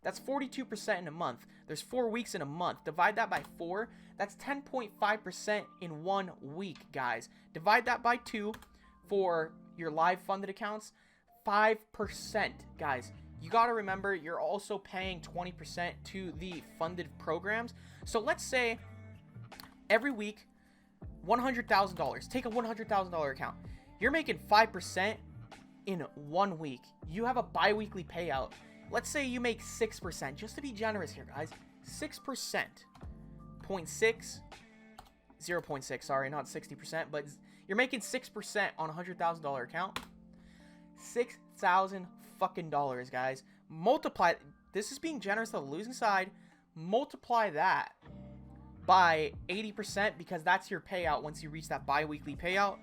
That's 42% in a month. There's 4 weeks in a month. Divide that by 4. That's 10.5% in 1 week, guys. Divide that by 2 for your live funded accounts. 5%, guys. You got to remember, you're also paying 20% to the funded programs. So let's say every week, $100,000. Take a $100,000 account. You're making 5% in 1 week. You have a bi-weekly payout. Let's say you make 6%, just to be generous here, guys. 6%. 0.6, 0.6, sorry, not 60%, but you're making 6% on a $100,000 account. $6,000 fucking dollars, guys. Multiply, this is being generous to the losing side. Multiply that by 80% because that's your payout once you reach that bi-weekly payout.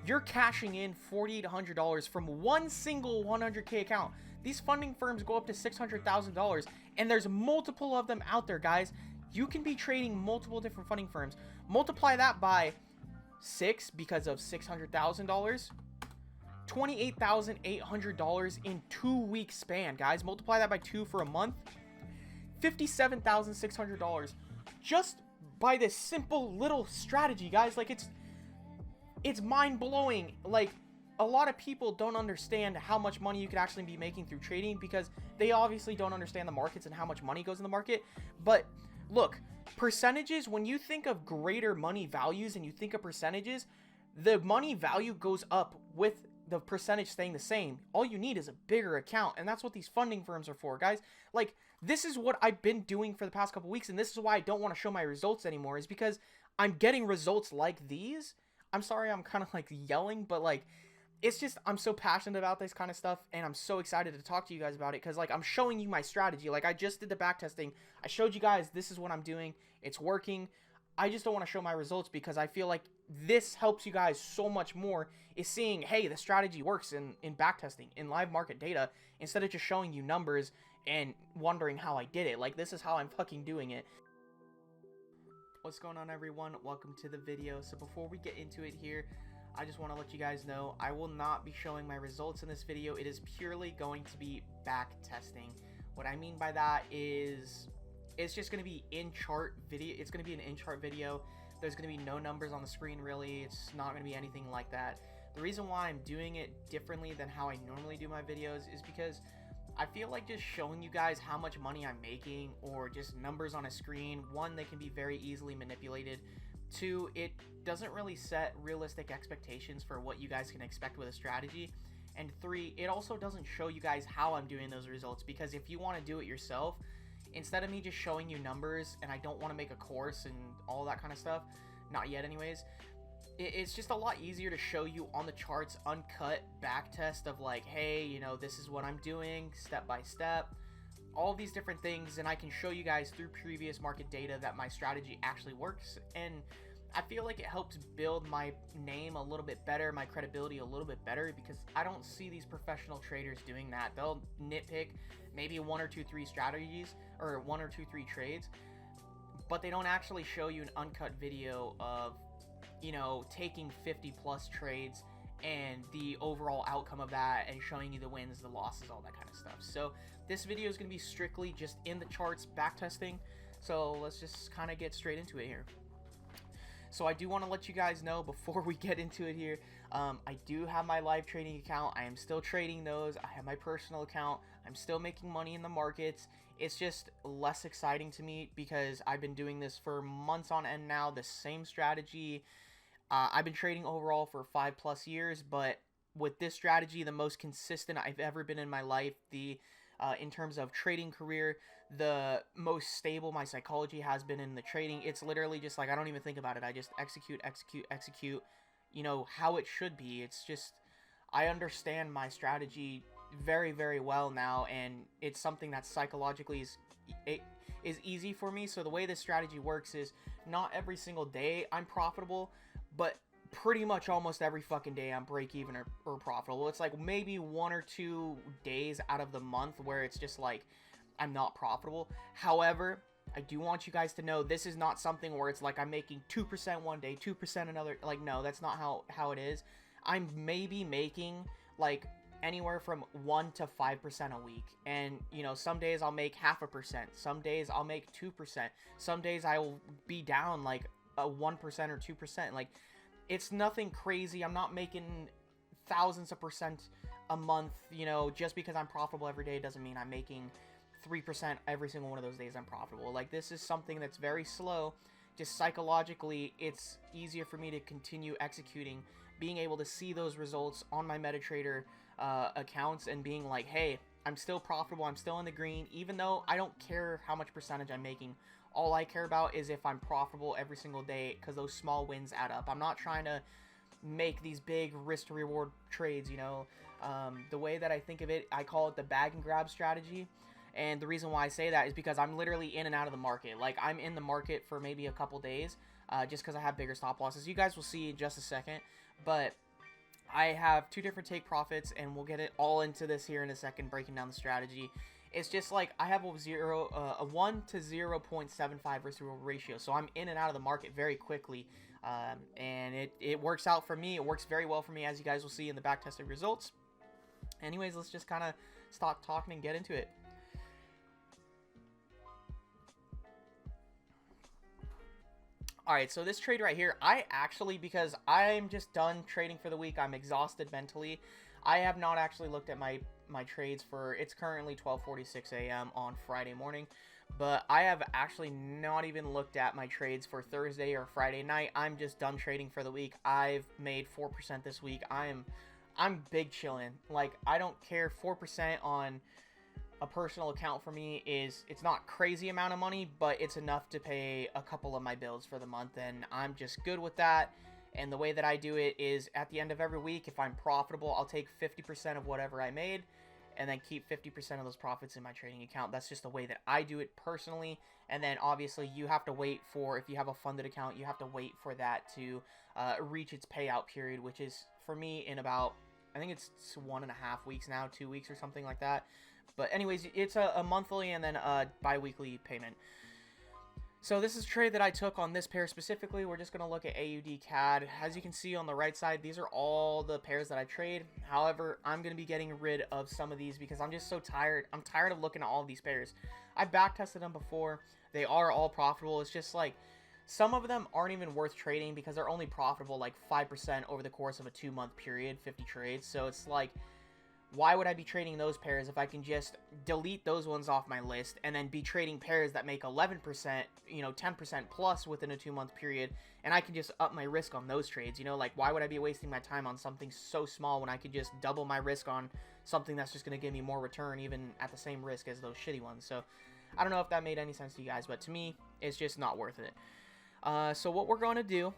You're cashing in $4,800 from one single 100K account. These funding firms go up to $600,000, and there's multiple of them out there, guys. You can be trading multiple different funding firms. Multiply that by 6 because of $600,000. $28,800 in 2-week span, guys. Multiply that by 2 for a month. $57,600 just by this simple little strategy, guys. Like, it's mind-blowing. Like, a lot of people don't understand how much money you could actually be making through trading because they obviously don't understand the markets and how much money goes in the market. But look, percentages, when you think of greater money values and you think of percentages, the money value goes up with the percentage staying the same. All you need is a bigger account, and that's what these funding firms are for, guys. Like, this is what I've been doing for the past couple weeks, and this is why I don't want to show my results anymore, is because I'm getting results like these. I'm sorry I'm kind of like yelling, but like, it's just, I'm so passionate about this kind of stuff, and I'm so excited to talk to you guys about it, because like, I'm showing you my strategy. Like, I just did the back testing. I showed you guys this is what I'm doing. It's working. I just don't want to show my results because I feel like this helps you guys so much more, is seeing, hey, the strategy works in backtesting, in live market data, instead of just showing you numbers and wondering how I did it. Like, this is how I'm fucking doing it. What's going on, everyone? Welcome to the video. So before we get into it here, I just want to let you guys know I will not be showing my results in this video. It is purely going to be back testing. What I mean by that is it's just going to be in chart video. It's going to be an in chart video. There's going to be no numbers on the screen, really. It's not going to be anything like that. The reason why I'm doing it differently than how I normally do my videos is because I feel like just showing you guys how much money I'm making or just numbers on a screen, one, they can be very easily manipulated. Two, it doesn't really set realistic expectations for what you guys can expect with a strategy. And three, it also doesn't show you guys how I'm doing those results, because if you want to do it yourself, instead of me just showing you numbers, and I don't want to make a course and all that kind of stuff, not yet anyways, it's just a lot easier to show you on the charts, uncut back test of like, hey, you know, this is what I'm doing step by step, all these different things, and I can show you guys through previous market data that my strategy actually works. And I feel like it helps build my name a little bit better, my credibility a little bit better, because I don't see these professional traders doing that. They'll nitpick maybe 1 or 2, 3 strategies, or 1 or 2, 3 trades, but they don't actually show you an uncut video of, you know, taking 50 plus trades and the overall outcome of that, and showing you the wins, the losses, all that kind of stuff. So this video is going to be strictly just in the charts, back testing. So let's just kind of get straight into it here. So I do want to let you guys know before we get into it here, I do have my live trading account. I am still trading those. I have my personal account. I'm still making money in the markets. It's just less exciting to me because I've been doing this for months on end now, the same strategy. I've been trading overall for 5+ years, but with this strategy, the most consistent I've ever been in my life, in terms of trading career, the most stable my psychology has been in the trading. It's literally just like, I don't even think about it. I just execute, you know, how it should be. It's just, I understand my strategy very, very well now, and it's something that psychologically is easy for me. So the way this strategy works is, not every single day I'm profitable, but pretty much almost every fucking day I'm break even or profitable. It's like maybe 1 or 2 days out of the month where it's just like I'm not profitable. However, I do want you guys to know this is not something where it's like I'm making 2% one day, 2% another. Like, no, that's not how it is. I'm maybe making like anywhere from 1 to 5% a week. And, you know, some days I'll make 0.5%. Some days I'll make 2%. Some days I will be down like a 1% or 2%. Like, it's nothing crazy. I'm not making thousands of percent a month. You know, just because I'm profitable every day doesn't mean I'm making 3% every single one of those days I'm profitable. Like, this is something that's very slow. Just psychologically, it's easier for me to continue executing, being able to see those results on my MetaTrader accounts and being like, hey, I'm still profitable, I'm still in the green, even though I don't care how much percentage I'm making. All I care about is if I'm profitable every single day, because those small wins add up. I'm not trying to make these big risk to reward trades, you know. The way that I think of it, I call it the bag and grab strategy. And the reason why I say that is because I'm literally in and out of the market. Like, I'm in the market for maybe a couple days, just because I have bigger stop losses. You guys will see in just a second, but I have 2 different take profits, and we'll get it all into this here in a second, breaking down the strategy. It's just like I have a 1 to 0.75 risk to reward ratio, so I'm in and out of the market very quickly, and it works out for me. It works very well for me, as you guys will see in the back tested results. Anyways, let's just kind of stop talking and get into it. Alright, so this trade right here, I actually, because I'm just done trading for the week, I'm exhausted mentally, I have not actually looked at my trades for, it's currently 12:46 a.m. on Friday morning, but I have actually not even looked at my trades for Thursday or Friday night. I'm just done trading for the week. I've made 4% this week. I'm big chilling. Like, I don't care. 4% on a personal account for me it's not crazy amount of money, but it's enough to pay a couple of my bills for the month, and I'm just good with that. And the way that I do it is, at the end of every week, if I'm profitable, I'll take 50% of whatever I made and then keep 50% of those profits in my trading account. That's just the way that I do it personally. And then obviously you have to wait for, if you have a funded account, you have to wait for that to reach its payout period, which is for me in about, I think it's 1.5 weeks now, 2 weeks or something like that. But anyways, it's a monthly and then a bi-weekly payment. So this is a trade that I took on this pair specifically. We're just going to look at AUD CAD. As you can see on the right side, these are all the pairs that I trade. However, I'm going to be getting rid of some of these because I'm just so tired. I'm tired of looking at all of these pairs. I've back tested them before. They are all profitable. It's just like some of them aren't even worth trading because they're only profitable like 5% over the course of a 2-month period, 50 trades. So it's like, why would I be trading those pairs if I can just delete those ones off my list and then be trading pairs that make 11%, you know, 10% plus within a 2-month period, and I can just up my risk on those trades, you know? Like, why would I be wasting my time on something so small when I could just double my risk on something that's just going to give me more return, even at the same risk as those shitty ones? So, I don't know if that made any sense to you guys, but to me, it's just not worth it. So what we're going to do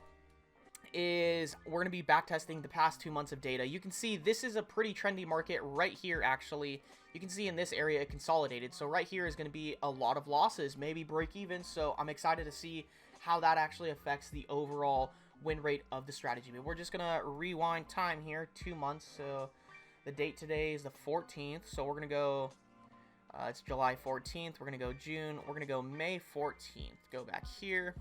is we're going to be backtesting the past 2 months of data. You can see this is a pretty trendy market right here, actually. You can see in this area it consolidated. So right here is going to be a lot of losses, maybe break even. So I'm excited to see how that actually affects the overall win rate of the strategy. But we're just going to rewind time here, 2 months. So the date today is the 14th. So we're going to go, it's July 14th. We're going to go June. We're going to go May 14th. Go back here.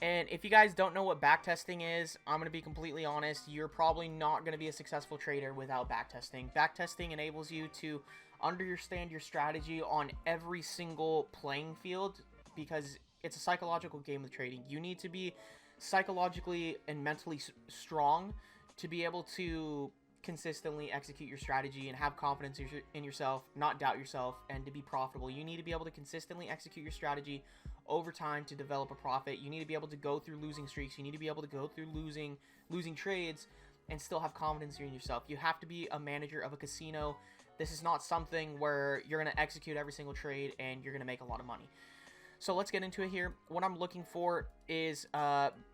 And if you guys don't know what backtesting is, I'm going to be completely honest, you're probably not going to be a successful trader without backtesting. Backtesting enables you to understand your strategy on every single playing field because it's a psychological game with trading. You need to be psychologically and mentally strong to be able to consistently execute your strategy and have confidence in yourself, not doubt yourself, and to be profitable. You need to be able to consistently execute your strategy over time to develop a profit. You need to be able to go through losing streaks. You need to be able to go through losing trades and still have confidence in yourself. You have to be a manager of a casino. This is not something where you're going to execute every single trade and you're going to make a lot of money. So let's get into it here. What I'm looking for is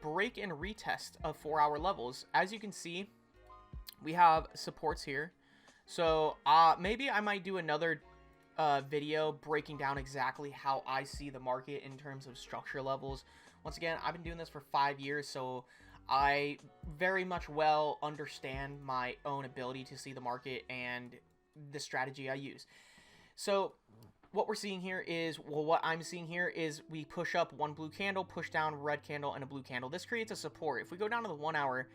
break and retest of 4-hour levels. As you can see, we have supports here. So maybe I might do another video breaking down exactly how I see the market in terms of structure levels. Once again, I've been doing this for 5 years, so I very much well understand my own ability to see the market and the strategy I use. So what we're seeing here is, well, what I'm seeing here is we push up one blue candle, push down red candle, and a blue candle. This creates a support. If we go down to the 1 hour,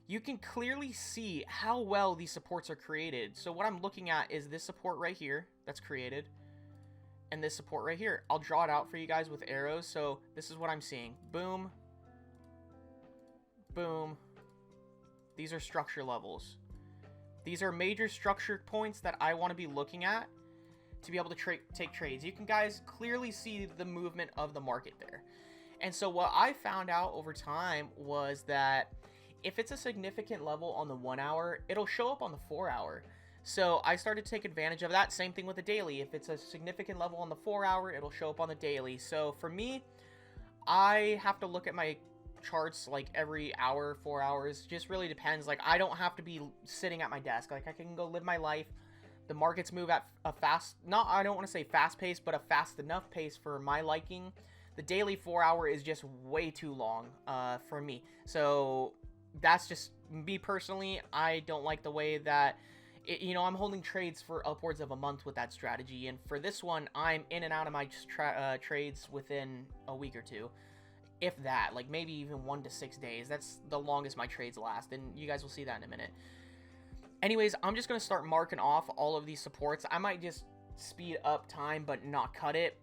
you can clearly see how well these supports are created. So what I'm looking at is this support right here that's created, and this support right here. I'll draw it out for you guys with arrows. So this is what I'm seeing. Boom. Boom. These are structure levels. These are major structure points that I want to be looking at to be able to take trades. You can guys clearly see the movement of the market there. And so what I found out over time was that if it's a significant level on the 1 hour, it'll show up on the 4 hour. So I started to take advantage of that. Same thing with the daily. If it's a significant level on the 4 hour, it'll show up on the daily. So for me, I have to look at my charts like every hour, 4 hours. Just really depends. Like, I don't have to be sitting at my desk. Like, I can go live my life. The markets move at a fast, not, I don't want to say fast pace, but a fast enough pace for my liking. The daily 4 hour is just way too long for me. So that's just me personally. I don't like the way that I'm holding trades for upwards of a month with that strategy, and for this one, I'm in and out of my trades within a week or two, if that. Like, maybe even 1 to 6 days. That's the longest my trades last, and you guys will see that in a minute. Anyways, I'm just going to start marking off all of these supports. I might just speed up time, but not cut it.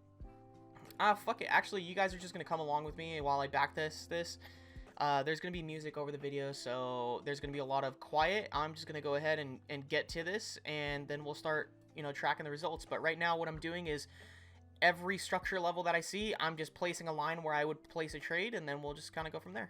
Fuck it. Actually, you guys are just going to come along with me while I back this. There's going to be music over the video, so there's going to be a lot of quiet. I'm just going to go ahead and get to this, and then we'll start, tracking the results. But right now, what I'm doing is every structure level that I see, I'm just placing a line where I would place a trade, and then we'll just kind of go from there.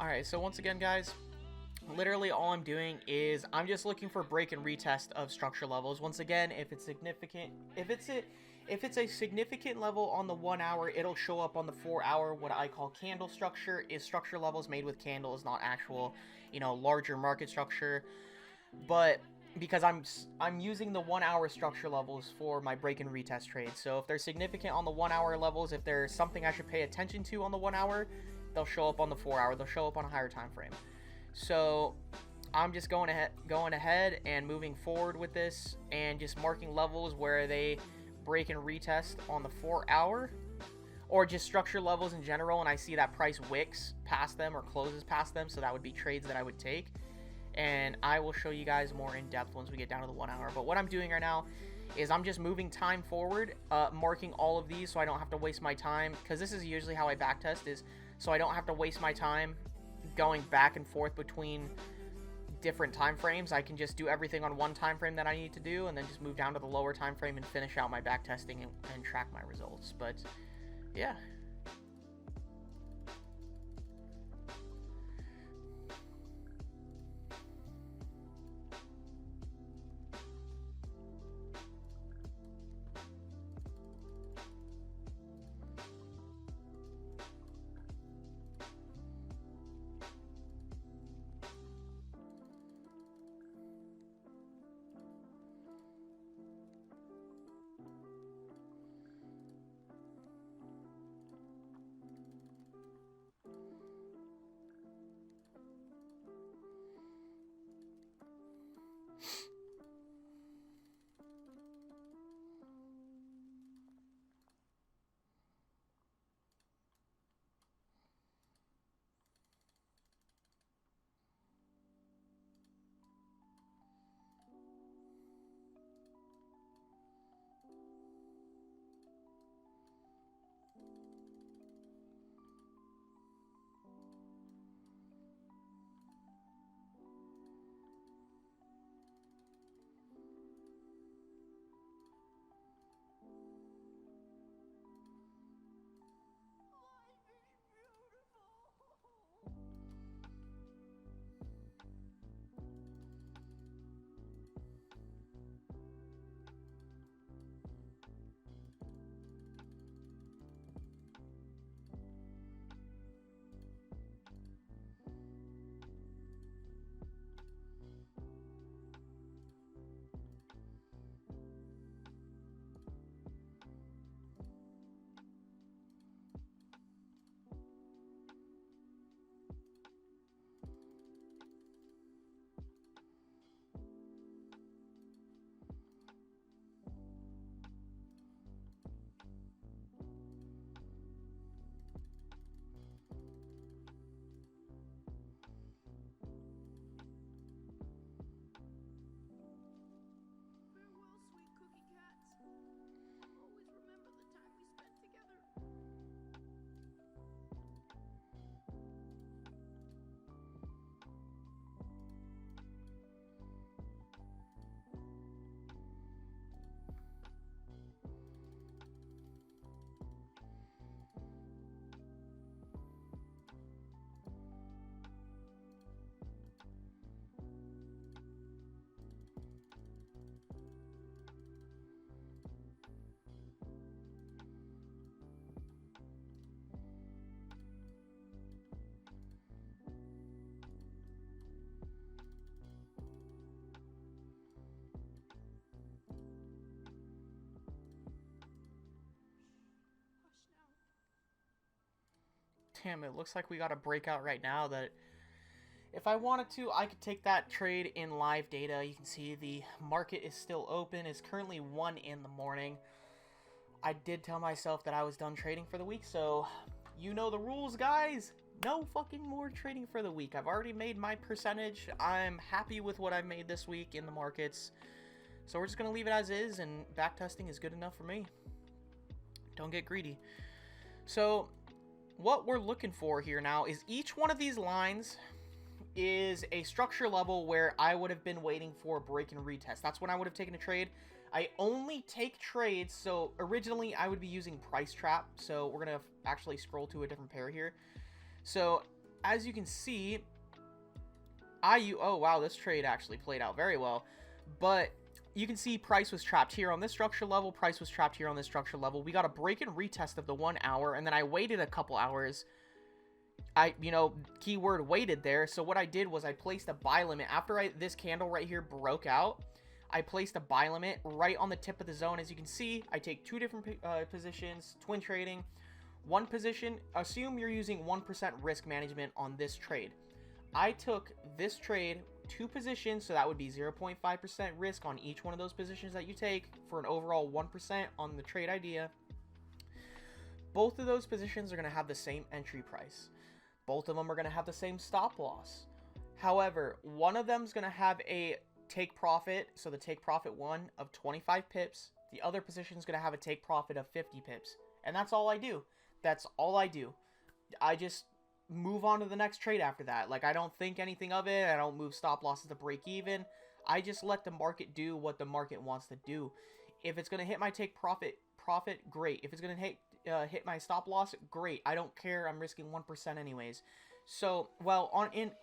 Alright, so once again, guys, literally all I'm doing is I'm just looking for break and retest of structure levels. Once again, if it's significant, if it's a significant level on the 1 hour, it'll show up on the 4 hour. What I call candle structure is structure levels made with candles, not actual, larger market structure. But because I'm using the 1 hour structure levels for my break and retest trades. So if they're significant on the 1 hour levels, if there's something I should pay attention to on the 1 hour, they'll show up on the 4 hour. They'll show up on a higher time frame. So I'm just going ahead and moving forward with this and just marking levels where they break and retest on the 4 hour, or just structure levels in general, and I see that price wicks past them or closes past them. So that would be trades that I would take, and I will show you guys more in depth once we get down to the 1 hour. But what I'm doing right now is I'm just moving time forward, marking all of these so I don't have to waste my time, because this is usually how I backtest, is so I don't have to waste my time going back and forth between different time frames. I can just do everything on one time frame that I need to do, and then just move down to the lower time frame and finish out my back testing and track my results. But yeah. Damn, it looks like we got a breakout right now that if I wanted to, I could take that trade in live data. You can see the market is still open. It's currently 1 in the morning. I did tell myself that I was done trading for the week, so you know the rules, guys. No fucking more trading for the week. I've already made my percentage. I'm happy with what I've made this week in the markets. So we're just going to leave it as is, and backtesting is good enough for me. Don't get greedy. So what we're looking for here now is each one of these lines is a structure level where I would have been waiting for a break and retest. That's when I would have taken a trade. I only take trades, so originally I would be using price trap. So we're going to actually scroll to a different pair here. So as you can see, oh wow, this trade actually played out very well. But you can see price was trapped here on this structure level. Price was trapped here on this structure level. We got a break and retest of the 1 hour, and then I waited a couple hours. Keyword waited there. So what I did was I placed a buy limit. After this candle right here broke out, I placed a buy limit right on the tip of the zone. As you can see, I take 2 different positions, twin trading. One position, assume you're using 1% risk management on this trade. I took this trade 2 positions, so that would be 0.5% risk on each one of those positions that you take for an overall 1% on the trade idea. Both of those positions are going to have the same entry price. Both of them are going to have the same stop loss. However, one of them is going to have a take profit, so the take profit one of 25 pips. The other position is going to have a take profit of 50 pips. And that's all I do. That's all I do. I just move on to the next trade after that. Like, I don't think anything of it. I don't move stop losses to break even. I just let the market do what the market wants to do. If it's going to hit my take profit, great. If it's going to hit my stop loss, great. I don't care. I'm risking 1% anyways. So, well,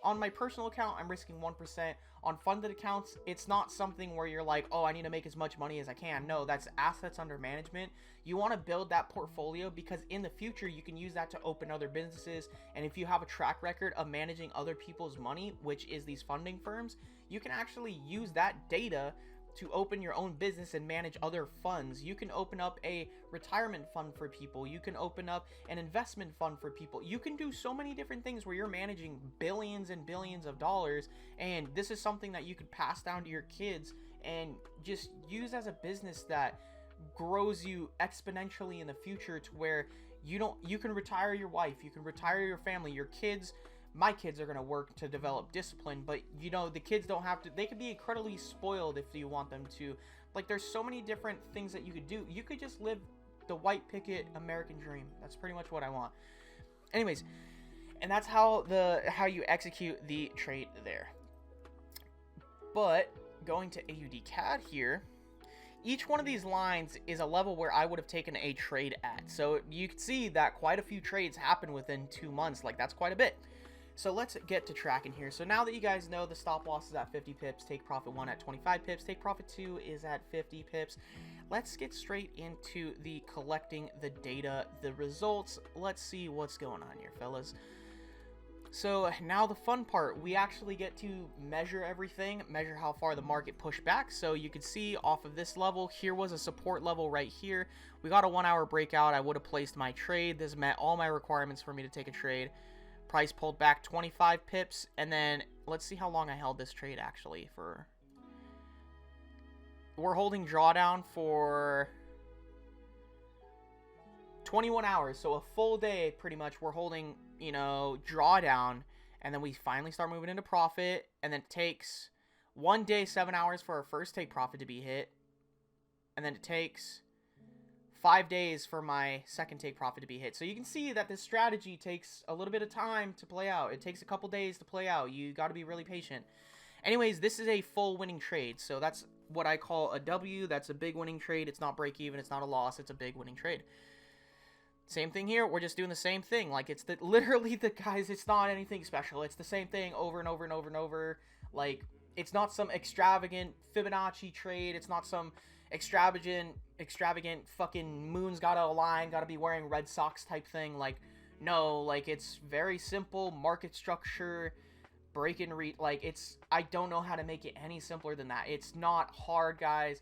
on my personal account, I'm risking 1%. On funded accounts, it's not something where you're like, oh, I need to make as much money as I can. No, that's assets under management. You want to build that portfolio because in the future, you can use that to open other businesses. And if you have a track record of managing other people's money, which is these funding firms, you can actually use that data to open your own business and manage other funds. You can open up a retirement fund for people. You can open up an investment fund for people. You can do so many different things where you're managing billions and billions of dollars, and this is something that you could pass down to your kids and just use as a business that grows you exponentially in the future, to where you can retire your wife, you can retire your family, your kids. My kids are going to work to develop discipline, but the kids don't have to. They could be incredibly spoiled if you want them to. Like, there's so many different things that you could do. You could just live the white picket American dream. That's pretty much what I want. Anyways, and that's how you execute the trade there. But going to AUD CAD here, each one of these lines is a level where I would have taken a trade at. So you can see that quite a few trades happen within 2 months. Like, that's quite a bit. So let's get to tracking here. So now that you guys know the stop loss is at 50 pips, take profit 1 at 25 pips, take profit 2 is at 50 pips. Let's get straight into the collecting the data, the results. Let's see what's going on here, fellas. So now the fun part, we actually get to measure everything, measure how far the market pushed back. So you can see off of this level, here was a support level right here. We got a 1 hour breakout. I would have placed my trade. This met all my requirements for me to take a trade. Price pulled back 25 pips, and then let's see how long I held this trade actually for. We're holding drawdown for 21 hours, so a full day pretty much. We're holding, drawdown, and then we finally start moving into profit, and then it takes 1 day, 7 hours for our first take profit to be hit, and then it takes 5 days for my second take profit to be hit. So you can see that this strategy takes a little bit of time to play out. It takes a couple days to play out. You got to be really patient. Anyways, this is a full winning trade. So that's what I call a W. That's a big winning trade. It's not break even. It's not a loss. It's a big winning trade. Same thing here. We're just doing the same thing. Like, it's literally the guys. It's not anything special. It's the same thing over and over and over and over. Like, it's not some extravagant Fibonacci trade. It's not some extravagant fucking moon's gotta align, gotta be wearing red socks type thing. Like, no, like, it's very simple market structure, break and read. Like, I don't know how to make it any simpler than that. It's not hard, guys.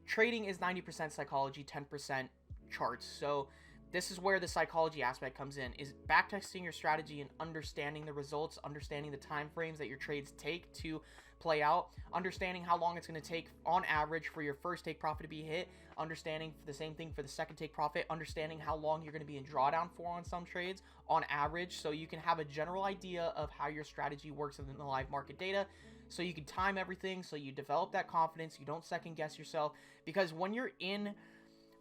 Trading is 90% psychology, 10% charts. So this is where the psychology aspect comes in, is backtesting your strategy and understanding the results, understanding the time frames that your trades take to play out, understanding how long it's going to take on average for your first take profit to be hit, understanding the same thing for the second take profit, understanding how long you're going to be in drawdown for on some trades on average, so you can have a general idea of how your strategy works in the live market data, so you can time everything, so you develop that confidence, you don't second guess yourself. Because when you're in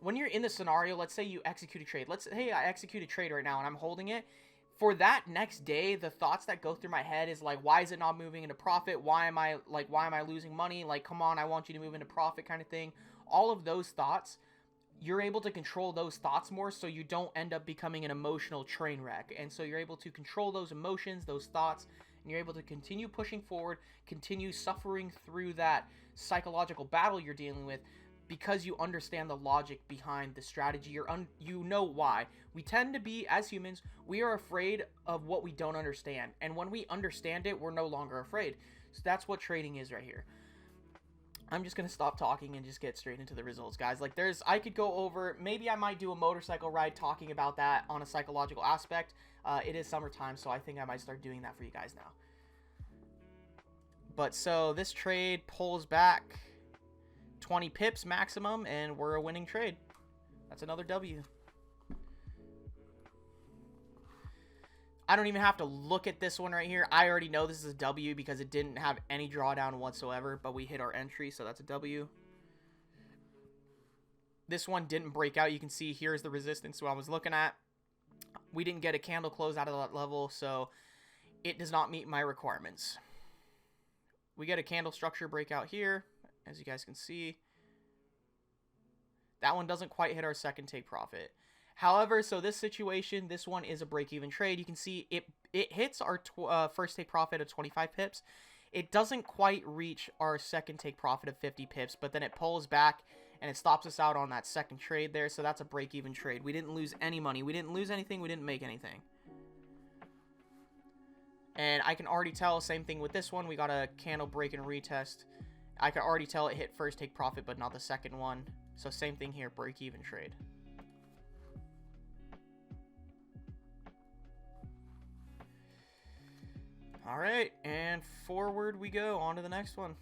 the scenario, let's say you execute a trade. Hey, I execute a trade right now and I'm holding it. For that next day, the thoughts that go through my head is like, why is it not moving into profit? Why am I losing money? Like, come on, I want you to move into profit kind of thing. All of those thoughts, you're able to control those thoughts more, so you don't end up becoming an emotional train wreck. And so you're able to control those emotions, those thoughts, and you're able to continue pushing forward, continue suffering through that psychological battle you're dealing with, because you understand the logic behind the strategy. You know why. We tend to be, as humans, we are afraid of what we don't understand. And when we understand it, we're no longer afraid. So that's what trading is right here. I'm just going to stop talking and just get straight into the results, guys. Like, I could go over, maybe I might do a motorcycle ride talking about that on a psychological aspect. It is summertime, so I think I might start doing that for you guys now. But so this trade pulls back 20 pips maximum, and we're a winning trade. That's another W. I don't even have to look at this one right here. I already know this is a W because it didn't have any drawdown whatsoever, but we hit our entry, so that's a W. This one didn't break out. You can see here's the resistance I was looking at. We didn't get a candle close out of that level, so it does not meet my requirements. We get a candle structure breakout here, as you guys can see. That one doesn't quite hit our second take profit. However, so this situation, this one is a break-even trade. You can see it hits our first take profit of 25 pips. It doesn't quite reach our second take profit of 50 pips, but then it pulls back and it stops us out on that second trade there. So that's a break-even trade. We didn't lose any money. We didn't lose anything. We didn't make anything. And I can already tell, same thing with this one. We got a candle break and retest. I can already tell it hit first take profit, but not the second one. So same thing here, break-even trade. All right, and forward we go on to the next one.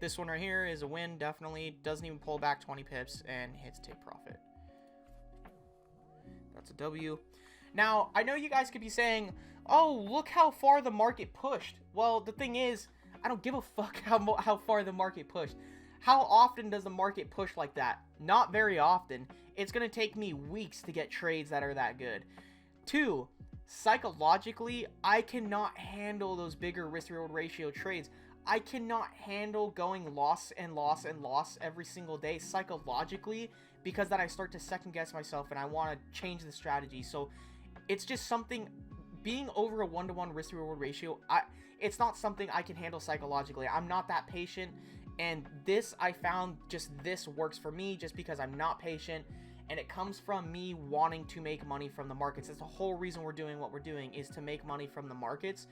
This one right here is a win, definitely. Doesn't even pull back 20 pips and hits take profit. That's a W. Now, I know you guys could be saying, oh, look how far the market pushed. Well, the thing is, I don't give a fuck how far the market pushed. How often does the market push like that? Not very often. It's going to take me weeks to get trades that are that good. 2, psychologically, I cannot handle those bigger risk-reward ratio trades. I cannot handle going loss and loss and loss every single day psychologically, because then I start to second guess myself and I want to change the strategy. So it's just something, being over a 1-to-1 risk-reward ratio, it's not something I can handle psychologically. I'm not that patient, and this, I found, just this works for me just because I'm not patient, and it comes from me wanting to make money from the markets. That's the whole reason we're doing what we're doing, is to make money from the markets.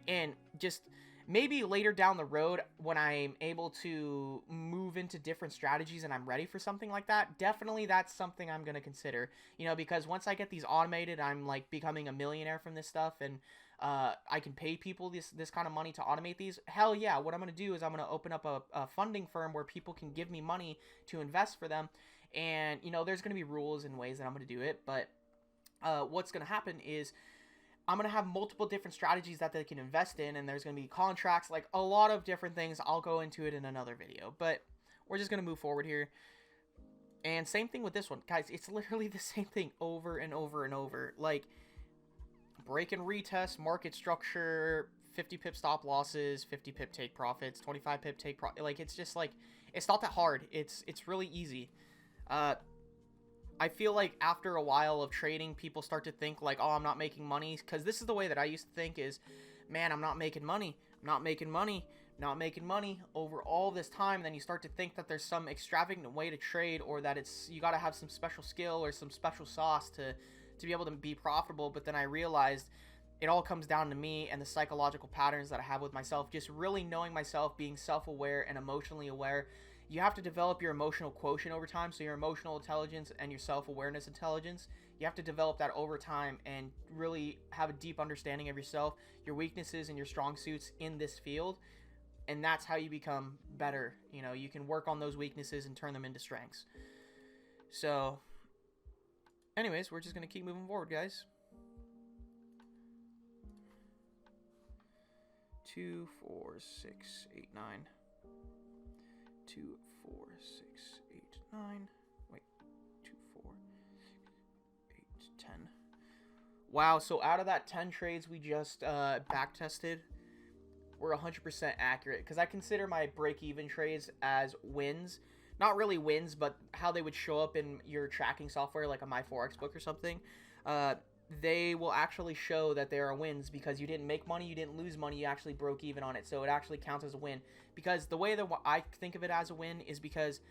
And just maybe later down the road, when I'm able to move into different strategies and I'm ready for something like that, definitely that's something I'm going to consider. You know, because once I get these automated, I'm like becoming a millionaire from this stuff, and I can pay people this kind of money to automate these. Hell yeah, what I'm going to do is I'm going to open up a funding firm where people can give me money to invest for them. And, you know, there's going to be rules and ways that I'm going to do it. But what's going to happen is I'm going to have multiple different strategies that they can invest in. And there's going to be contracts, like a lot of different things. I'll go into it in another video. But we're just going to move forward here. And same thing with this one. Guys, it's literally the same thing over and over and over. Like, break and retest, market structure, 50 pip stop losses, 50 pip take profits, 25 pip take profit. Like, it's just like, it's not that hard. It's really easy. I feel like after a while of trading, people start to think like, oh, I'm not making money. Because this is the way that I used to think is, man, I'm not making money. I'm not making money. Not making money over all this time. And then you start to think that there's some extravagant way to trade, or that it's, you got to have some special skill or some special sauce to be able to be profitable. But then I realized it all comes down to me and the psychological patterns that I have with myself. Just really knowing myself, being self-aware and emotionally aware. You have to develop your emotional quotient over time. So your emotional intelligence and your self-awareness intelligence, you have to develop that over time and really have a deep understanding of yourself, your weaknesses and your strong suits in this field. And that's how you become better. You know, you can work on those weaknesses and turn them into strengths. So anyways, we're just going to keep moving forward, guys. 2, 4, 6, 8, 9. 2, 4, 6, 8, 9. Wait, 2, 4, 6, 8, 10. Wow, so out of that 10 trades we just back tested, we're 100% accurate. Because I consider my break-even trades as wins. Not really wins, but how they would show up in your tracking software, like a My Forex book or something. They will actually show that there are wins because you didn't make money, you didn't lose money, you actually broke even on it. So it actually counts as a win. Because the way that I think of it as a win is because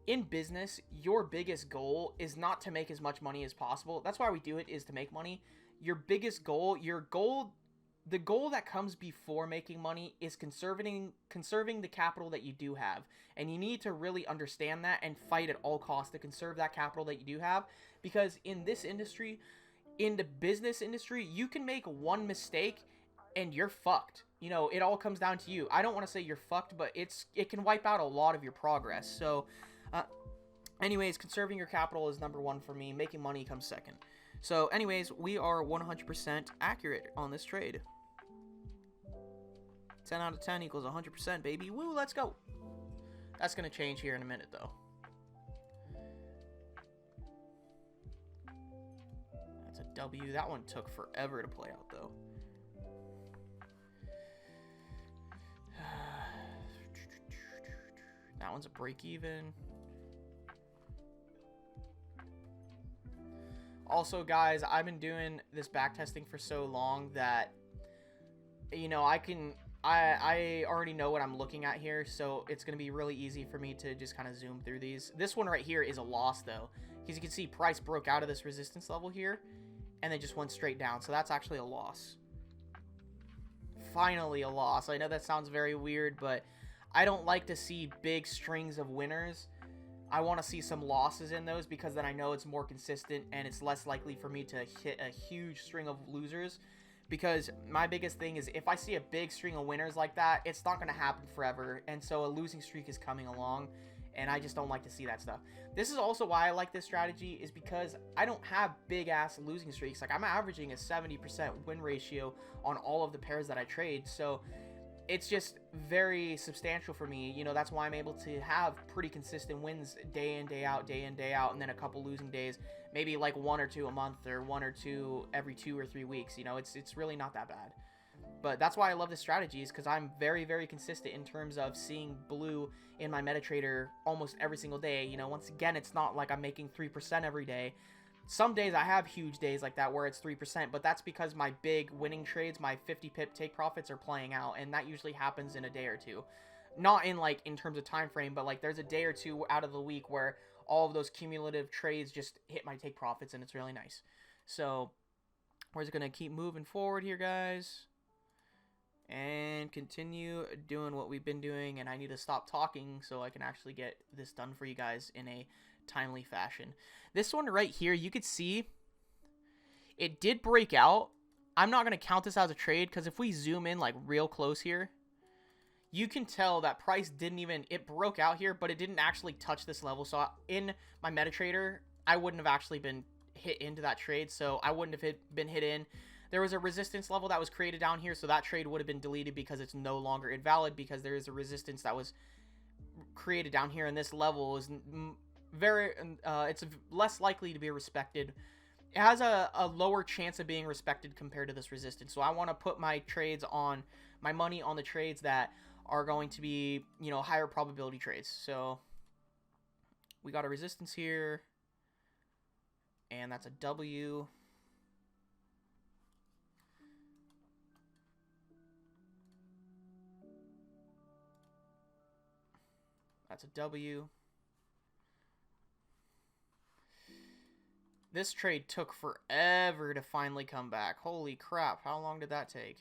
in business, your biggest goal is not to make as much money as possible. That's why we do it, is to make money. Your biggest goal, the goal that comes before making money is conserving the capital that you do have. And you need to really understand that and fight at all costs to conserve that capital that you do have. Because in this industry, in the business industry, you can make one mistake and you're fucked. You know, it all comes down to you. I don't want to say you're fucked, but it can wipe out a lot of your progress. So, anyways, conserving your capital is number one for me. Making money comes second. So, anyways, we are 100% accurate on this trade. 10 out of 10 equals 100%, baby. Woo, let's go. That's going to change here in a minute, though. That's a W. That one took forever to play out, though. That one's a break even. Also, guys, I've been doing this back testing for so long that, you know, I already know what I'm looking at here, so it's going to be really easy for me to just kind of zoom through these. This one right here is a loss, though, because you can see price broke out of this resistance level here, and then just went straight down, so that's actually a loss. Finally a loss. I know that sounds very weird, but I don't like to see big strings of winners. I want to see some losses in those because then I know it's more consistent and it's less likely for me to hit a huge string of losers. Because my biggest thing is if I see a big string of winners like that, it's not going to happen forever. And so a losing streak is coming along, and I just don't like to see that stuff. This is also why I like this strategy, is because I don't have big-ass losing streaks. Like, I'm averaging a 70% win ratio on all of the pairs that I trade. So it's just very substantial for me. You know, that's why I'm able to have pretty consistent wins day in, day out, and then a couple losing days. Maybe like 1 or 2 a month, or 1 or 2 every 2 or 3 weeks. You know, it's really not that bad. But that's why I love this strategy, is because I'm very, very consistent in terms of seeing blue in my MetaTrader almost every single day. You know, once again, it's not like I'm making 3% every day. Some days I have huge days like that where it's 3%, but that's because my big winning trades, my 50 pip take profits, are playing out, and that usually happens in a day or two. Not in like in terms of time frame, but like there's a day or two out of the week where all of those cumulative trades just hit my take profits, and it's really nice. So we're just gonna keep moving forward here, guys, and continue doing what we've been doing. And I need to stop talking so I can actually get this done for you guys in a timely fashion. This one right here, you could see it did break out. I'm not going to count this as a trade because if we zoom in like real close here, you can tell that price didn't even, it broke out here, but it didn't actually touch this level. So in my MetaTrader, I wouldn't have actually been hit into that trade. So I wouldn't have been hit in. There was a resistance level that was created down here, so that trade would have been deleted because it's no longer invalid, because there is a resistance that was created down here, and this level is very, it's less likely to be respected. It has a lower chance of being respected compared to this resistance. So I want to put my trades on, my money on the trades that are going to be, you know, higher probability trades. So we got a resistance here, and that's a W. That's a W. This trade took forever to finally come back. Holy crap, how long did that take?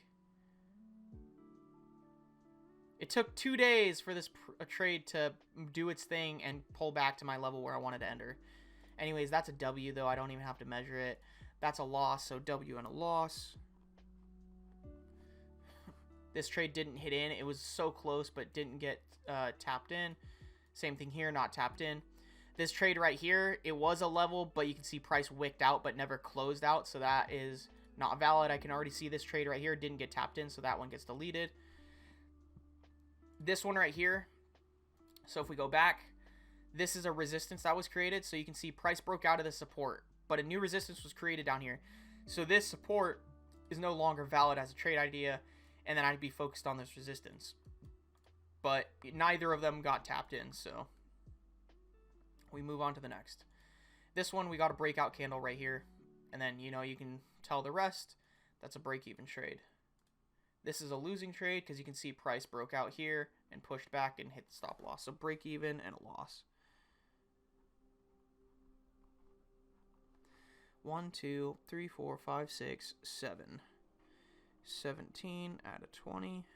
It took 2 days for this trade to do its thing and pull back to my level where I wanted to enter. Anyways, that's a W, though. I don't even have to measure it. That's a loss, so W and a loss. This trade didn't hit in. It was so close, but didn't get tapped in. Same thing here, not tapped in. This trade right here, it was a level, but you can see price wicked out, but never closed out, so that is not valid. I can already see this trade right here didn't get tapped in, so that one gets deleted. This one right here, so if we go back, this is a resistance that was created, so you can see price broke out of the support, but a new resistance was created down here. So this support is no longer valid as a trade idea, and then I'd be focused on this resistance. But neither of them got tapped in, so we move on to the next. This one, we got a breakout candle right here, and then, you know, you can tell the rest. That's a break-even trade. This is a losing trade because you can see price broke out here and pushed back and hit the stop loss. So break-even and a loss. 1, 2, 3, 4, 5, 6, 7. 17 out of 20.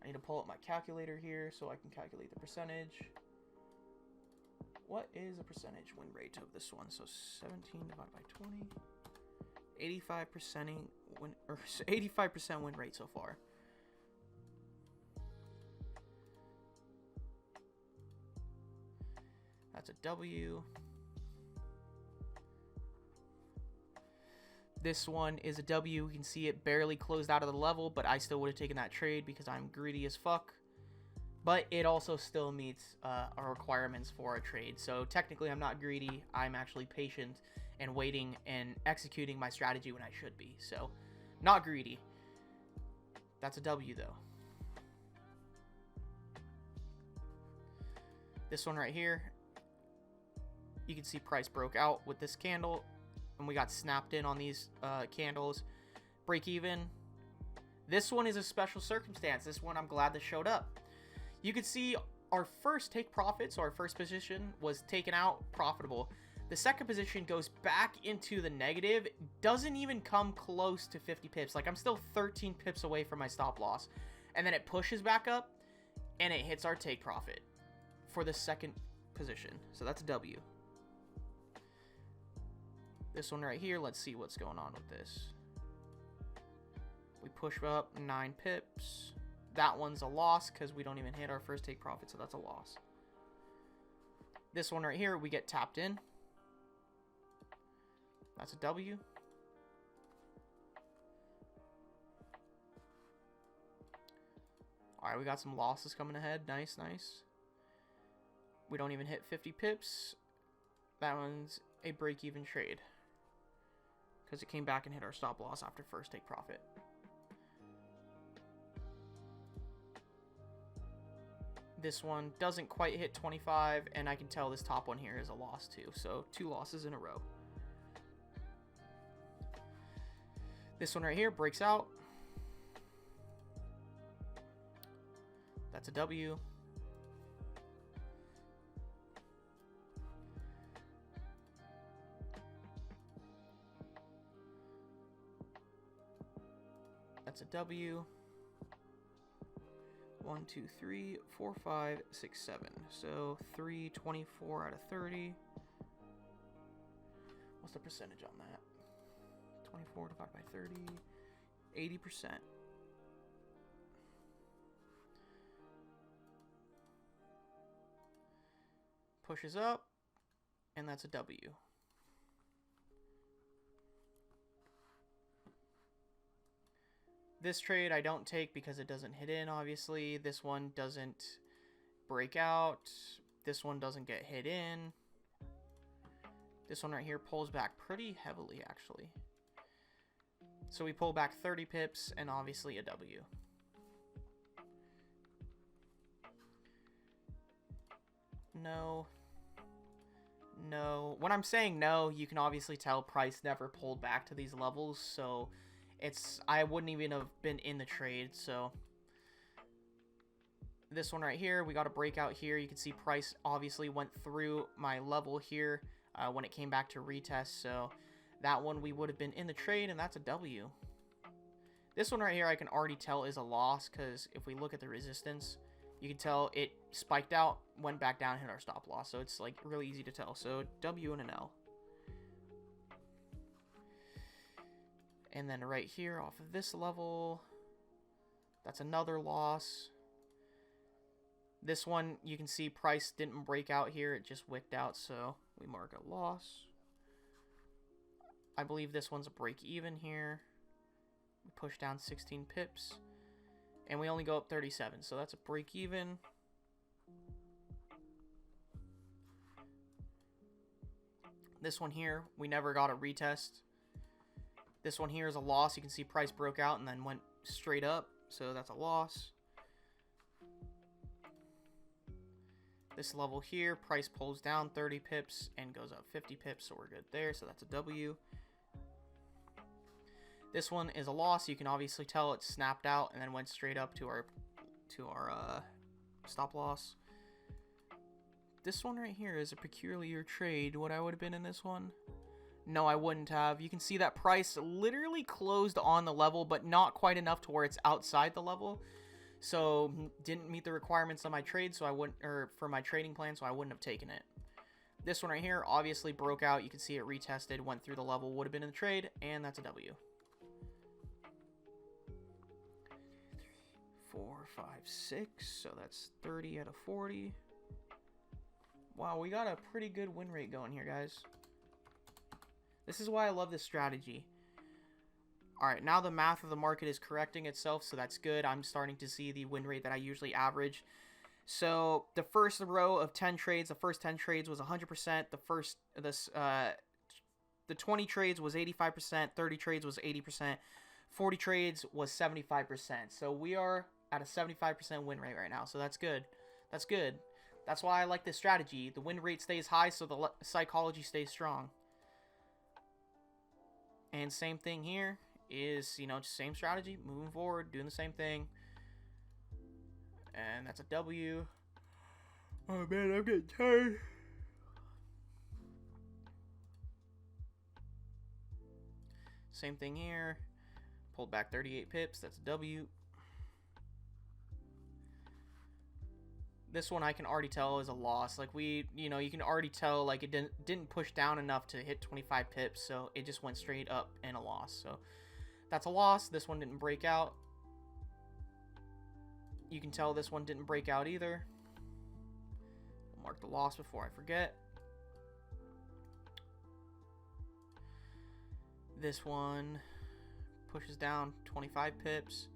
I need to pull up my calculator here so I can calculate the percentage. What is the percentage win rate of this one? So 17 divided by 20. 85% win rate so far. That's a W. This one is a W. You can see it barely closed out of the level, but I still would have taken that trade because I'm greedy as fuck. But it also still meets our requirements for a trade. So technically I'm not greedy. I'm actually patient and waiting and executing my strategy when I should be. So not greedy. That's a W though. This one right here, you can see price broke out with this candle, and we got snapped in on these candles. Break even. This one is a special circumstance. This one I'm glad this showed up. You can see our first take profit, so our first position was taken out, profitable. The second position goes back into the negative, doesn't even come close to 50 pips. Like, I'm still 13 pips away from my stop loss. And then it pushes back up, and it hits our take profit for the second position. So that's a W. This one right here, let's see what's going on with this. We push up 9 pips. That one's a loss because we don't even hit our first take profit, so that's a loss. This one right here, we get tapped in. That's a W. Alright, we got some losses coming ahead. Nice, nice. We don't even hit 50 pips. That one's a break-even trade because it came back and hit our stop loss after first take profit. This one doesn't quite hit 25, and I can tell this top one here is a loss too. So 2 losses in a row. This one right here breaks out. That's a W. That's a W. 1, 2, 3, 4, 5, 6, 7. So 324 out of 30. What's the percentage on that? 24 divided by 30. 80%. Pushes up, and that's a W. This trade I don't take because it doesn't hit in, obviously. This one doesn't break out. This one doesn't get hit in. This one right here pulls back pretty heavily, actually. So we pull back 30 pips and obviously a W. No. No. When I'm saying no, you can obviously tell price never pulled back to these levels, so I wouldn't even have been in the trade. So this one right here, we got a breakout here. You can see price obviously went through my level here when it came back to retest. So that one we would have been in the trade, and that's a W. This one right here I can already tell is a loss, because if we look at the resistance, you can tell it spiked out, went back down, hit our stop loss. So it's like really easy to tell. So W and an L. And then right here off of this level, that's another loss. This one, you can see price didn't break out here. It just wicked out, so we mark a loss. I believe this one's a break even here. We push down 16 pips. And we only go up 37, so that's a break even. This one here, we never got a retest. This one here is a loss. You can see price broke out and then went straight up, so that's a loss. This level here, price pulls down 30 pips and goes up 50 pips, so we're good there, so that's a W. This one is a loss. You can obviously tell it snapped out and then went straight up to our stop loss. This one right here is a peculiar trade. Would I would have been in this one? No, I wouldn't have. You can see that price literally closed on the level, but not quite enough to where it's outside the level. So didn't meet the requirements of my trade, so I wouldn't, or for my trading plan, so I wouldn't have taken it. This one right here obviously broke out. You can see it retested, went through the level, would have been in the trade, and that's a W. 4, 5, 6, so that's 30 out of 40. Wow, we got a pretty good win rate going here, guys. This is why I love this strategy. Alright, now the math of the market is correcting itself, so that's good. I'm starting to see the win rate that I usually average. So, the first row of 10 trades, the first 10 trades was 100%. The 20 trades was 85%, 30 trades was 80%, 40 trades was 75%. So, we are at a 75% win rate right now, so that's good. That's good. That's why I like this strategy. The win rate stays high, so the psychology stays strong. And same thing here. Is, you know, same strategy, moving forward, doing the same thing. And that's a W. Oh man, I'm getting tired. Same thing here. Pulled back 38 pips, that's a W. This one I can already tell is a loss. Like you know, you can already tell like it didn't push down enough to hit 25 pips, so it just went straight up and a loss. So that's a loss. This one didn't break out. You can tell this one didn't break out either. I'll mark the loss before I forget. This one pushes down 25 pips.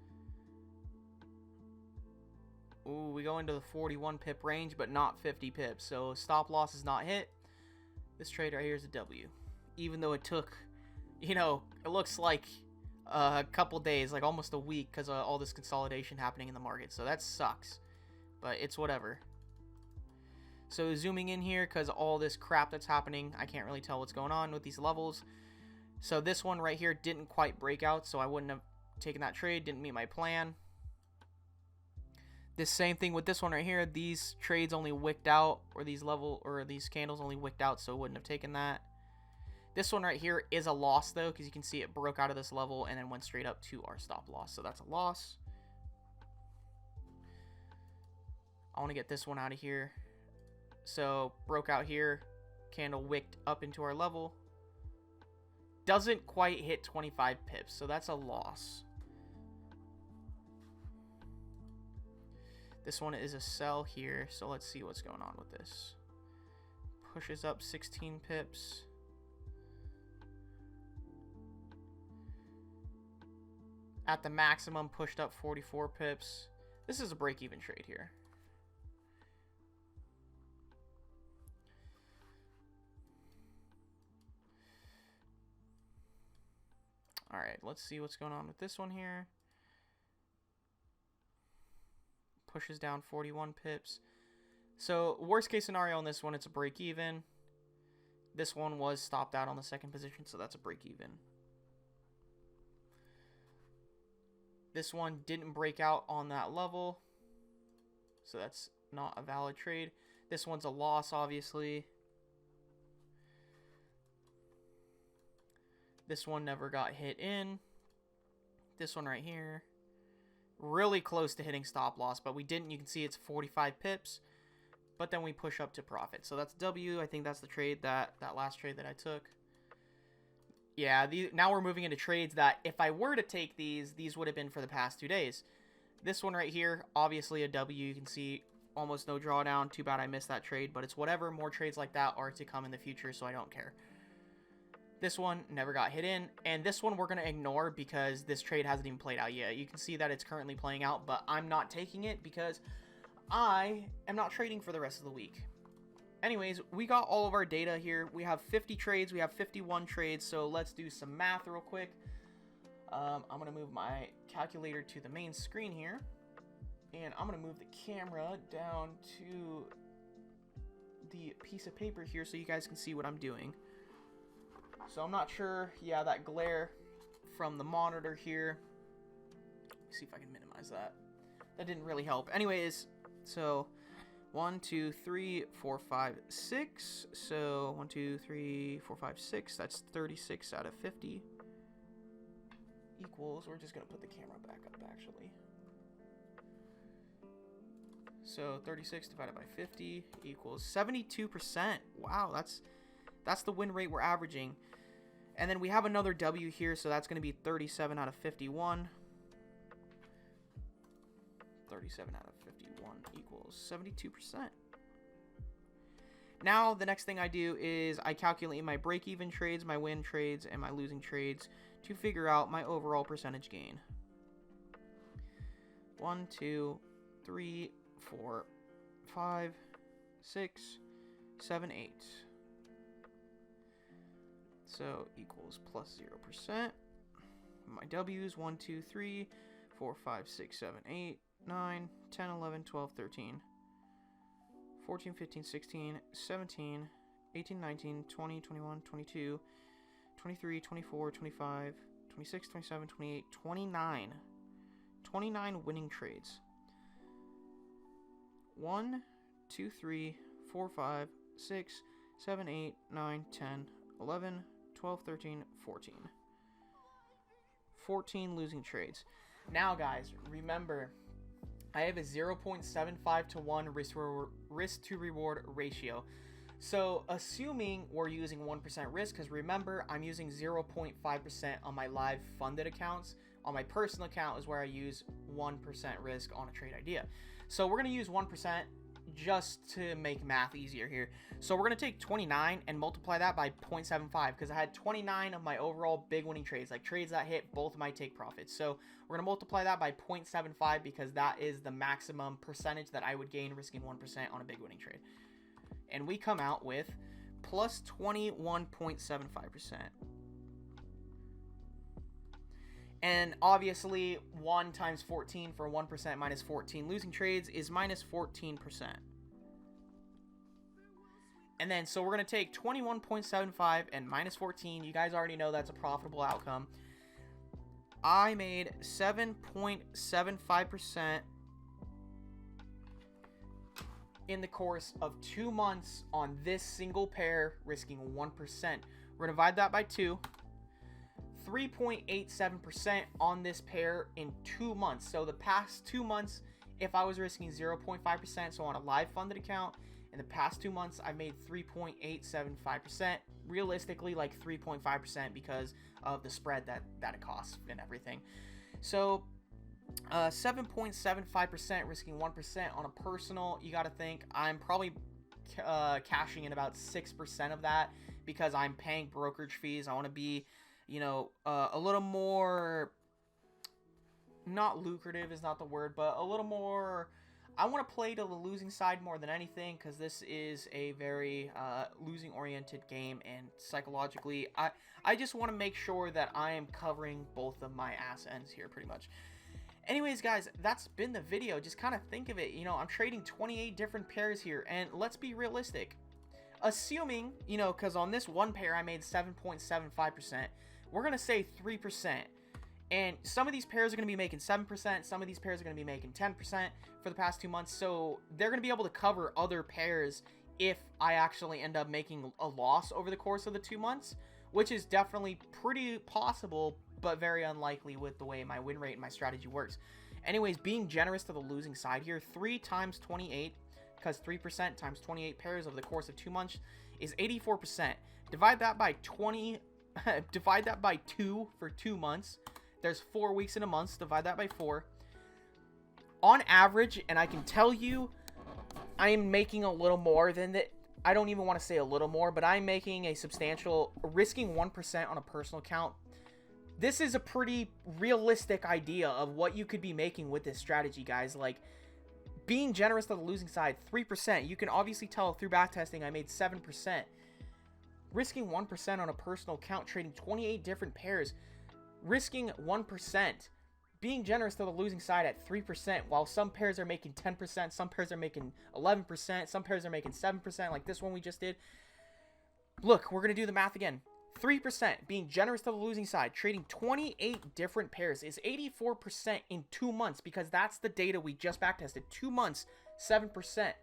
Ooh, we go into the 41 pip range, but not 50 pips. So stop loss is not hit. This trade right here is a W. Even though it took, you know, it looks like a couple days, like almost a week, because of all this consolidation happening in the market. So that sucks, but it's whatever. So zooming in here, because all this crap that's happening, I can't really tell what's going on with these levels. So this one right here didn't quite break out, so I wouldn't have taken that trade. Didn't meet my plan. This same thing with this one right here. These trades only wicked out, or these candles only wicked out, so I wouldn't have taken that. This one right here is a loss, though, because you can see it broke out of this level and then went straight up to our stop loss. So that's a loss. I want to get this one out of here. So, broke out here. Candle wicked up into our level. Doesn't quite hit 25 pips, so that's a loss. This one is a sell here, so let's see what's going on with this. Pushes up 16 pips. At the maximum, pushed up 44 pips. This is a break-even trade here. Alright, let's see what's going on with this one here. Pushes down 41 pips. So, worst case scenario on this one, it's a break-even. This one was stopped out on the second position, so that's a break-even. This one didn't break out on that level, so that's not a valid trade. This one's a loss, obviously. This one never got hit in. This one right here. Really close to hitting stop loss, but we didn't. You can see it's 45 pips. But then we push up to profit. So that's W. I think that's the trade that last trade that I took. Yeah, now we're moving into trades that if I were to take these would have been for the past 2 days. This one right here, obviously a W. You can see almost no drawdown. Too bad I missed that trade, but it's whatever. More trades like that are to come in the future, so I don't care. This one never got hit in, and this one we're going to ignore because this trade hasn't even played out yet. You can see that it's currently playing out, but I'm not taking it because I am not trading for the rest of the week. Anyways, we got all of our data here. We have 50 trades. We have 51 trades, so let's do some math real quick. I'm going to move my calculator to the main screen here, and I'm going to move the camera down to the piece of paper here so you guys can see what I'm doing. So I'm not sure, yeah, that glare from the monitor here. Let's see if I can minimize that. That didn't really help. Anyways, so 1, 2, 3, 4, 5, 6. So 1, 2, 3, 4, 5, 6. That's 36 out of 50. Equals, we're just going to put the camera back up actually. So 36 divided by 50 equals 72%. Wow, that's the win rate we're averaging. And then we have another W here, so that's going to be 37 out of 51. 37 out of 51 equals 72%. Now, the next thing I do is I calculate my break-even trades, my win trades, and my losing trades to figure out my overall percentage gain. 1, 2, 3, 4, 5, 6, 7, 8. So equals plus 0%. My W's 1, 2, 3, 4, 5, 6, 7, 8, 9, 10, 11, 12, 13, 14, 15, 16, 17, 18, 19, 20, 21, 22, 23, 24, 25, 26, 27, 28, 29. 29 winning trades. 1, 2, 3, 4, 5, 6, 7, 8, 9, 10, 11, 12, 13, 14. 14 losing trades. Now, guys, remember, I have a 0.75 to 1 risk to reward ratio. So, assuming we're using 1% risk, because remember, I'm using 0.5% on my live funded accounts. On my personal account is where I use 1% risk on a trade idea. So, we're going to use 1% just to make math easier here. So we're going to take 29 and multiply that by 0.75 because I had 29 of my overall big winning trades, like trades that hit both of my take profits. So we're going to multiply that by 0.75 because that is the maximum percentage that I would gain risking 1% on a big winning trade. And we come out with plus 21.75%. And obviously, 1 times 14 for 1% minus 14 losing trades is minus 14%. And then, so we're going to take 21.75 and minus 14. You guys already know that's a profitable outcome. I made 7.75% in the course of 2 months on this single pair, risking 1%. We're going to divide that by 2. 3.87% on this pair in 2 months. So the past 2 months, if I was risking 0.5%, so on a live funded account, in the past 2 months, I made 3.875%. Realistically, like 3.5% because of the spread that it costs and everything. So 7.75% risking 1% on a personal. You got to think I'm probably cashing in about 6% of that because I'm paying brokerage fees. I want to be, you know, a little more, not lucrative is not the word, but a little more, I want to play to the losing side more than anything because this is a very losing-oriented game, and psychologically, I just want to make sure that I am covering both of my ass ends here pretty much. Anyways, guys, that's been the video. Just kind of think of it, you know, I'm trading 28 different pairs here, and let's be realistic. Assuming, you know, because on this one pair I made 7.75%, we're going to say 3%. And some of these pairs are going to be making 7%. Some of these pairs are going to be making 10% for the past 2 months. So they're going to be able to cover other pairs if I actually end up making a loss over the course of the 2 months, which is definitely pretty possible. but very unlikely with the way my win rate and my strategy works. Anyways, being generous to the losing side here, 3 times 28, because 3% times 28 pairs over the course of 2 months is 84%. Divide that by 20, divide that by 2 for 2 months. There's 4 weeks in a month, so divide that by 4. On average, and I can tell you, I am making a little more than that. I don't even want to say a little more, but I'm making a substantial, risking 1% on a personal account. This is a pretty realistic idea of what you could be making with this strategy, guys. Like, being generous to the losing side, 3%. You can obviously tell through backtesting I made 7%. Risking 1% on a personal account, trading 28 different pairs, risking 1%. Being generous to the losing side at 3%, while some pairs are making 10%, some pairs are making 11%, some pairs are making 7%, like this one we just did. Look, we're going to do the math again. 3% being generous to the losing side, trading 28 different pairs is 84% in 2 months, because that's the data we just backtested. 2 months, 7%.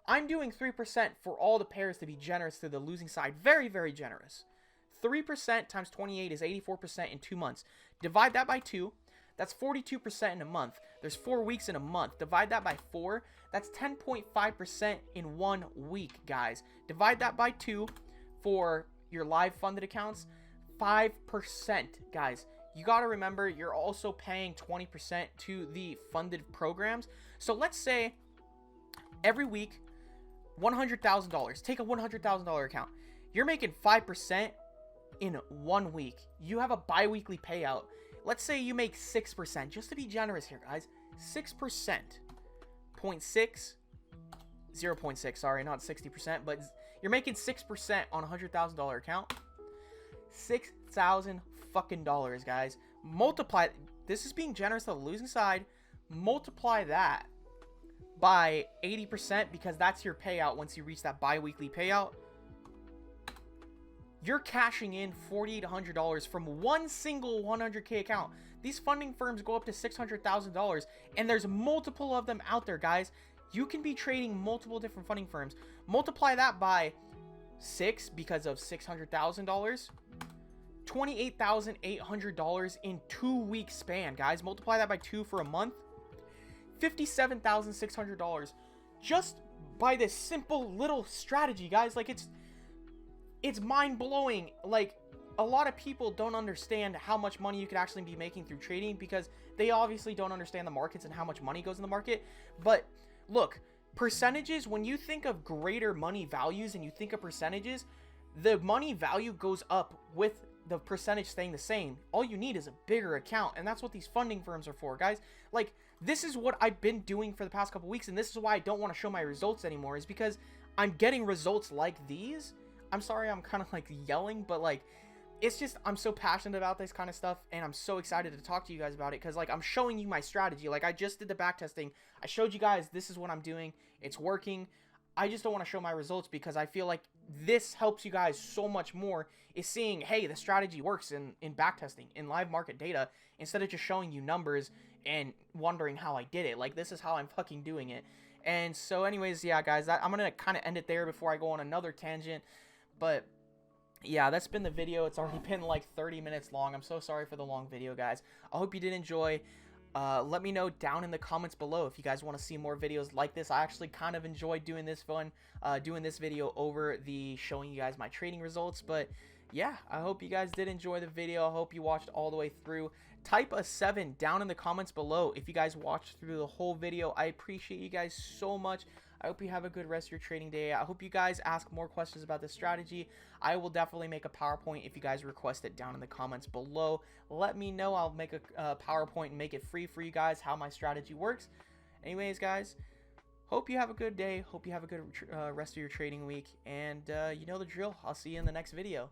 I'm doing 3% for all the pairs to be generous to the losing side. Very, very generous. 3% times 28 is 84% in 2 months. Divide that by 2. That's 42% in a month. There's 4 weeks in a month. Divide that by 4. That's 10.5% in 1 week, guys. Divide that by 2 for your live funded accounts. 5%, guys. You got to remember, you're also paying 20% to the funded programs. So let's say every week, $100,000. Take a $100,000 account. You're making 5% in 1 week. You have a bi-weekly payout. Let's say you make 6%, just to be generous here, guys. 6%. 0.6. 0.6, sorry, not 60%, but you're making 6% on a $100,000 account. $6,000 fucking dollars, guys. Multiply, this is being generous to the losing side. Multiply that by 80%, because that's your payout once you reach that bi-weekly payout. You're cashing in $4,800 from one single 100K account. These funding firms go up to $600,000, and there's multiple of them out there, guys. You can be trading multiple different funding firms. Multiply that by 6 because of $600,000. $28,800 in 2 week span, guys. Multiply that by 2 for a month. $57,600 just by this simple little strategy, guys. Like, it's mind-blowing. Like, a lot of people don't understand how much money you could actually be making through trading, because they obviously don't understand the markets and how much money goes in the market. But look, percentages, when you think of greater money values and you think of percentages, the money value goes up with the percentage staying the same. All you need is a bigger account, and that's what these funding firms are for, guys. Like, this is what I've been doing for the past couple weeks, and this is why I don't want to show my results anymore, is because I'm getting results like these. I'm sorry I'm kind of like yelling, but like, it's just, I'm so passionate about this kind of stuff, and I'm so excited to talk to you guys about it, because like, I'm showing you my strategy. Like, I just did the back testing. I showed you guys this is what I'm doing. It's working. I just don't want to show my results, because I feel like this helps you guys so much more, is seeing, hey, the strategy works in back testing, in live market data, instead of just showing you numbers and wondering how I did it. Like, this is how I'm fucking doing it. And so anyways, yeah, guys, I'm going to kind of end it there before I go on another tangent. But yeah, that's been the video. It's already been like 30 minutes long. I'm so sorry for the long video, guys. I hope you did enjoy. Let me know down in the comments below if you guys want to see more videos like this. I actually kind of enjoyed doing this doing this video over the showing you guys my trading results. But yeah, I hope you guys did enjoy the video. I hope you watched all the way through. Type a 7 down in the comments below if you guys watched through the whole video. I appreciate you guys so much. I hope you have a good rest of your trading day. I hope you guys ask more questions about this strategy. I will definitely make a PowerPoint if you guys request it down in the comments below. Let me know. I'll make a PowerPoint and make it free for you guys, how my strategy works. Anyways, guys, hope you have a good day. Hope you have a good rest of your trading week. And you know the drill. I'll see you in the next video.